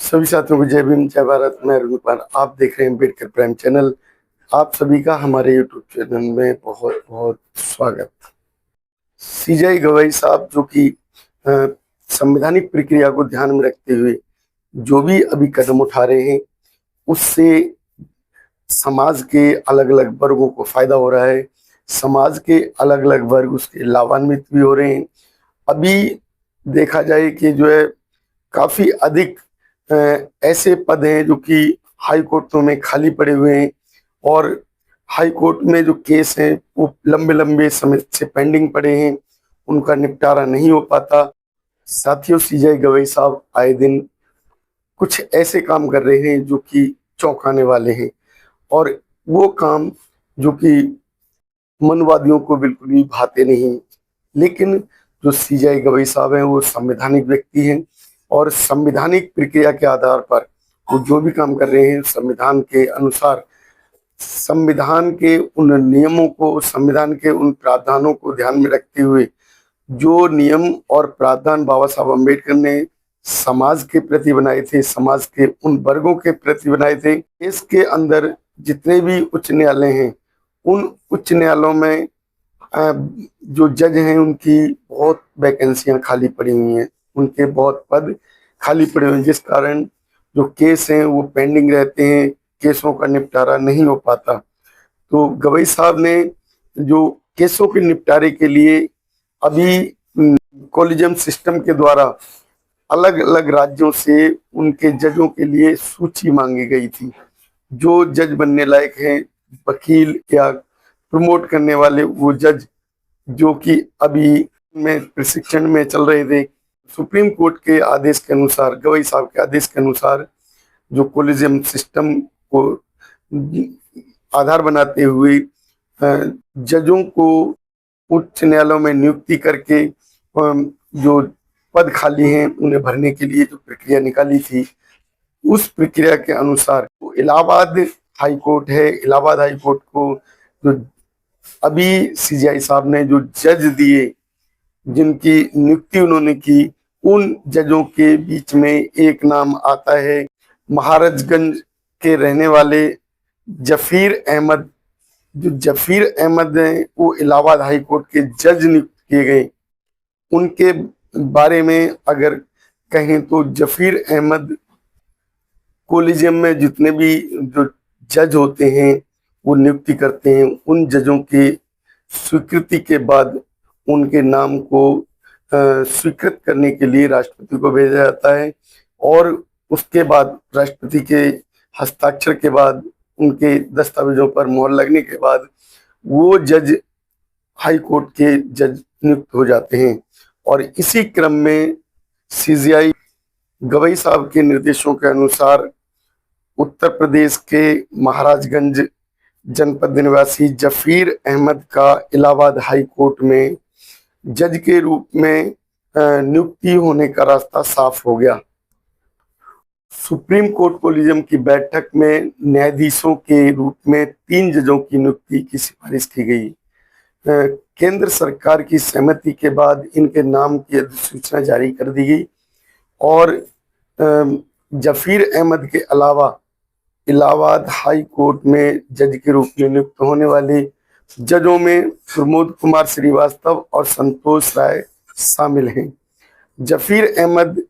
सभी साथियों को जय भीम जय भारत। मैं अरुण कुमार, आप देख रहे हैं अम्बेडकर प्राइम चैनल। आप सभी का हमारे यूट्यूब चैनल में बहुत बहुत स्वागत। सीजेआई गवाई साहब जो कि संवैधानिक प्रक्रिया को ध्यान में रखते हुए जो भी अभी कदम उठा रहे हैं उससे समाज के अलग अलग वर्गों को फायदा हो रहा है। समाज के अलग अलग वर्ग उसके लाभान्वित भी हो रहे हैं। अभी देखा जाए कि जो है काफी अधिक ऐसे पद हैं जो कि हाई कोर्टों में खाली पड़े हुए हैं और हाई कोर्ट में जो केस हैं वो लंबे लंबे समय से पेंडिंग पड़े हैं, उनका निपटारा नहीं हो पाता। साथियों, सीजेआई गवाई साहब आए दिन कुछ ऐसे काम कर रहे हैं जो कि चौंकाने वाले हैं और वो काम जो कि मनवादियों को बिल्कुल भी भाते नहीं। लेकिन जो सीजेआई गवाई साहब हैं वो संवैधानिक व्यक्ति हैं और संवैधानिक प्रक्रिया के आधार पर वो जो भी काम कर रहे हैं संविधान के अनुसार, संविधान के उन नियमों को, संविधान के उन प्रावधानों को ध्यान में रखते हुए जो नियम और प्रावधान बाबा साहब अम्बेडकर ने समाज के प्रति बनाए थे, समाज के उन वर्गों के प्रति बनाए थे। इसके अंदर जितने भी उच्च न्यायालय हैं उन उच्च न्यायालयों में जो जज हैं उनकी बहुत वैकेंसियां खाली पड़ी हुई हैं, उनके बहुत पद खाली पड़े हुए हैं, जिस कारण जो केस हैं वो पेंडिंग रहते हैं, केसों का निपटारा नहीं हो पाता। तो गवाई साहब ने जो केसों के निपटारे के लिए अभी कोलिजियम सिस्टम के द्वारा अलग अलग राज्यों से उनके जजों के लिए सूची मांगी गई थी। जो जज बनने लायक हैं, वकील या प्रमोट करने वाले वो जज जो कि अभी में प्रशिक्षण में चल रहे थे, सुप्रीम कोर्ट के आदेश के अनुसार, गवाई साहब के आदेश के अनुसार जो कोलिजियम सिस्टम को आधार बनाते हुए जजों को उच्च न्यायालयों में नियुक्ति करके जो पद खाली हैं उन्हें भरने के लिए जो प्रक्रिया निकाली थी, उस प्रक्रिया के अनुसार इलाहाबाद हाई कोर्ट है, इलाहाबाद हाई कोर्ट को जो अभी सीजेआई साहब ने जो जज दिए, जिनकी नियुक्ति उन्होंने की, उन जजों के बीच में एक नाम आता है महाराजगंज के रहने वाले जफीर अहमद। जो जफीर अहमद हैं वो इलाहाबाद हाई कोर्ट के जज नियुक्त किए गए। उनके बारे में अगर कहें तो जफीर अहमद कोलिजियम में जितने भी जो जज होते हैं वो नियुक्ति करते हैं, उन जजों की स्वीकृति के बाद उनके नाम को स्वीकृत करने के लिए राष्ट्रपति को भेजा जाता है और उसके बाद राष्ट्रपति के हस्ताक्षर के बाद, उनके दस्तावेजों पर मोहर लगने के बाद वो जज हाई कोर्ट के जज नियुक्त हो जाते हैं। और इसी क्रम में सीजेआई गवाई साहब के निर्देशों के अनुसार उत्तर प्रदेश के महाराजगंज जनपद निवासी जफीर अहमद का इलाहाबाद हाई कोर्ट में जज के रूप में नियुक्ति होने का रास्ता साफ हो गया। सुप्रीम कोर्ट कोलिजियम की बैठक में न्यायाधीशों के रूप में 3 जजों की नियुक्ति की सिफारिश की गई। केंद्र सरकार की सहमति के बाद इनके नाम की अधिसूचना जारी कर दी गई और जफीर अहमद के अलावा इलाहाबाद हाई कोर्ट में जज के रूप में नियुक्त होने वाले जजों में प्रमोद कुमार श्रीवास्तव और संतोष राय शामिल हैं। जफीर अहमद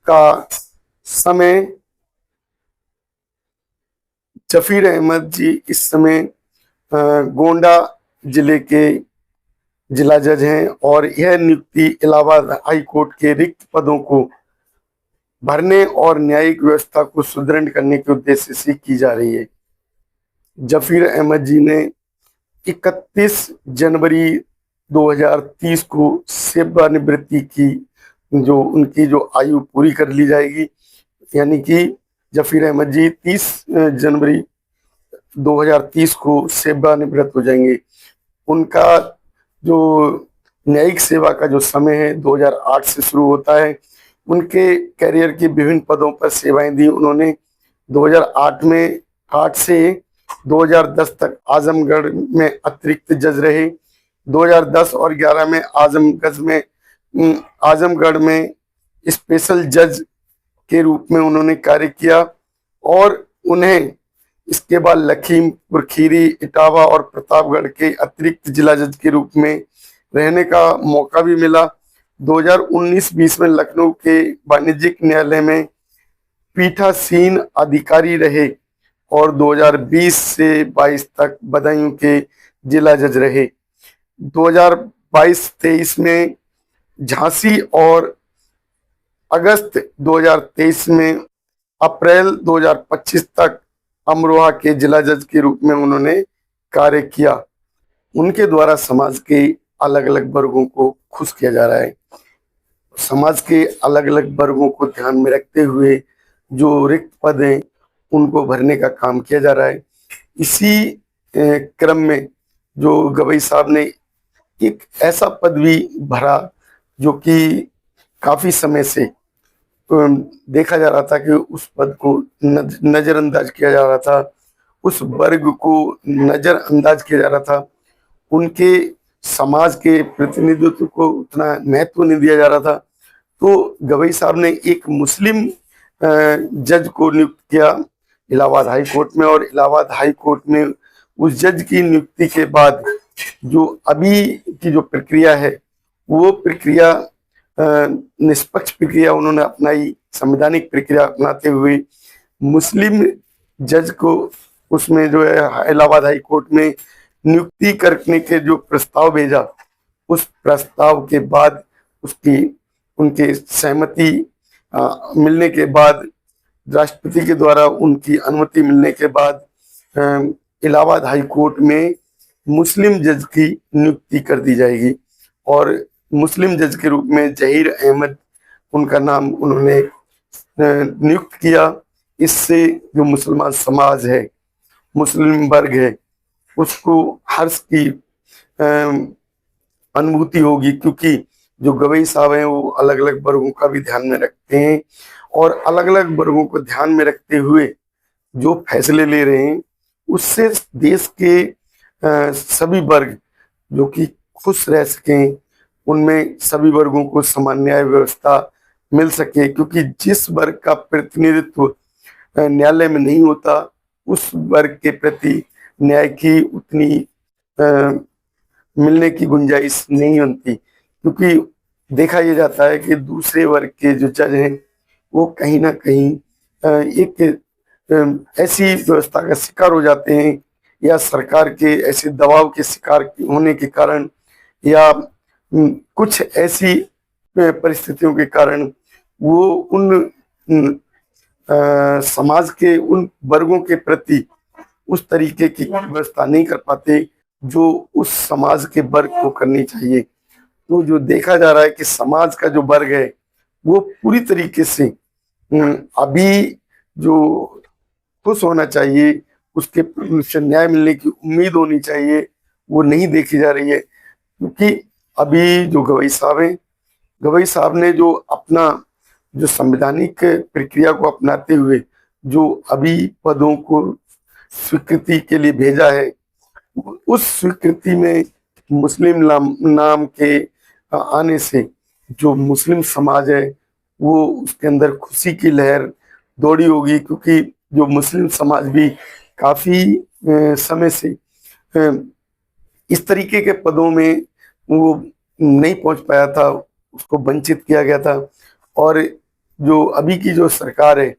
का समय, जफीर अहमद जी इस समय गोंडा जिले के जिला जज हैं और यह नियुक्ति इलाहाबाद हाई कोर्ट के रिक्त पदों को भरने और न्यायिक व्यवस्था को सुदृढ़ करने के उद्देश्य से की जा रही है। जफीर अहमद जी ने 31 जनवरी 2030 को सेवानिवृत्ति की, जो उनकी जो आयु पूरी कर ली जाएगी, यानी कि जफीर अहमद जी 30 जनवरी 2030 को सेवानिवृत्त हो जाएंगे। उनका जो न्यायिक सेवा का जो समय है 2008 से शुरू होता है। उनके कैरियर की विभिन्न पदों पर सेवाएं दी उन्होंने। 8 से 2010 तक आजमगढ़ में अतिरिक्त जज रहे। 2010 और 11 में आजमगढ़ में स्पेशल जज के रूप में उन्होंने कार्य किया और उन्हें इसके बाद लखीमपुर खीरी, इटावा और प्रतापगढ़ के अतिरिक्त जिला जज के रूप में रहने का मौका भी मिला। 2019-20 में लखनऊ के वाणिज्यिक न्यायालय में पीठासीन अधिकारी रहे और 2020 से 22 तक बदायूं के जिला जज रहे। 2022-23 में झांसी और अगस्त 2023 में अप्रैल 2025 तक अमरोहा के जिला जज के रूप में उन्होंने कार्य किया। उनके द्वारा समाज के अलग अलग वर्गों को खुश किया जा रहा है। समाज के अलग अलग वर्गों को ध्यान में रखते हुए जो रिक्त पद हैं उनको भरने का काम किया जा रहा है। इसी क्रम में जो गवई साहब ने एक ऐसा पद भी भरा जो कि काफी समय से देखा जा रहा था कि उस पद को नजरअंदाज किया जा रहा था, उस वर्ग को नजरअंदाज किया जा रहा था, उनके समाज के प्रतिनिधित्व को उतना महत्व नहीं दिया जा रहा था। तो गवई साहब ने एक मुस्लिम जज को नियुक्त किया इलाहाबाद हाई कोर्ट में, और इलाहाबाद हाई कोर्ट में उस जज की नियुक्ति के बाद जो अभी की जो प्रक्रिया है वो प्रक्रिया निष्पक्ष प्रक्रिया उन्होंने अपनाई, संवैधानिक प्रक्रिया अपनाते हुए मुस्लिम जज को उसमें जो है इलाहाबाद हाई कोर्ट में नियुक्ति करने के जो प्रस्ताव भेजा, उस प्रस्ताव के बाद उसकी उनके सहमति मिलने के बाद, राष्ट्रपति के द्वारा उनकी अनुमति मिलने के बाद इलाहाबाद हाई कोर्ट में मुस्लिम जज की नियुक्ति कर दी जाएगी और मुस्लिम जज के रूप में जहीर अहमद उनका नाम उन्होंने नियुक्त किया। इससे जो मुसलमान समाज है, मुस्लिम वर्ग है, उसको हर्ष की अनुभूति होगी, क्योंकि जो गवई साहब हैं वो अलग अलग वर्गों का भी ध्यान में रखते हैं और अलग अलग वर्गों को ध्यान में रखते हुए जो फैसले ले रहे हैं उससे देश के सभी वर्ग जो कि खुश रह सकें, उनमें सभी वर्गों को समान न्याय व्यवस्था मिल सके। क्योंकि जिस वर्ग का प्रतिनिधित्व न्यायालय में नहीं होता उस वर्ग के प्रति न्याय की उतनी मिलने की गुंजाइश नहीं बनती, क्योंकि देखा यह जाता है कि दूसरे वर्ग के जो जज हैं वो कहीं ना कहीं एक ऐसी व्यवस्था का शिकार हो जाते हैं या सरकार के ऐसे दबाव के शिकार होने के कारण या कुछ ऐसी परिस्थितियों के कारण वो उन समाज के उन वर्गों के प्रति उस तरीके की व्यवस्था नहीं कर पाते जो उस समाज के वर्ग को करनी चाहिए। तो जो देखा जा रहा है कि समाज का जो वर्ग है वो पूरी तरीके से अभी जो खुश होना चाहिए, उसके न्याय मिलने की उम्मीद होनी चाहिए, वो नहीं देखी जा रही है। क्योंकि अभी जो गवई साहब हैं, गवई साहब ने जो अपना जो संवैधानिक प्रक्रिया को अपनाते हुए जो अभी पदों को स्वीकृति के लिए भेजा है, उस स्वीकृति में मुस्लिम नाम के आने से जो मुस्लिम समाज है वो उसके अंदर खुशी की लहर दौड़ी होगी। क्योंकि जो मुस्लिम समाज भी काफी समय से इस तरीके के पदों में वो नहीं पहुंच पाया था, उसको वंचित किया गया था। और जो अभी की जो सरकार है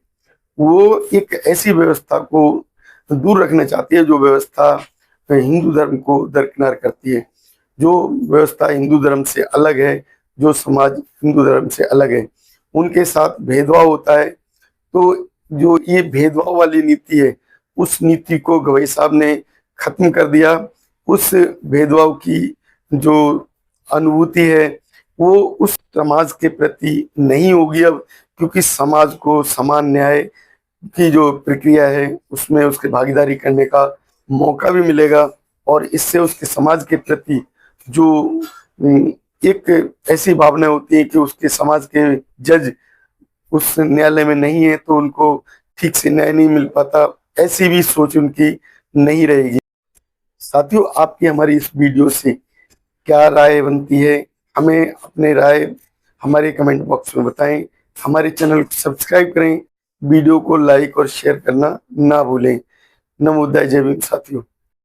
वो एक ऐसी व्यवस्था को दूर रखना चाहती है जो व्यवस्था हिंदू धर्म को दरकिनार करती है, जो व्यवस्था हिंदू धर्म से अलग है, जो समाज हिंदू धर्म से अलग है, उनके साथ भेदभाव होता है। तो जो ये भेदभाव वाली नीति है उस नीति को गवई साहब ने खत्म कर दिया। उस भेदभाव की जो अनुभूति है वो उस समाज के प्रति नहीं होगी अब, क्योंकि समाज को समान न्याय की जो प्रक्रिया है उसमें उसके भागीदारी करने का मौका भी मिलेगा और इससे उसके समाज के प्रति जो एक ऐसी भावना होती है कि उसके समाज के जज उस न्यायालय में नहीं है तो उनको ठीक से न्याय नहीं मिल पाता, ऐसी भी सोच उनकी नहीं रहेगी। साथियों, आपकी हमारी इस वीडियो से क्या राय बनती है, हमें अपने राय हमारे कमेंट बॉक्स में बताएं। हमारे चैनल को सब्सक्राइब करें, वीडियो को लाइक और शेयर करना ना भूलें। नमोदय, जय भीम साथियों।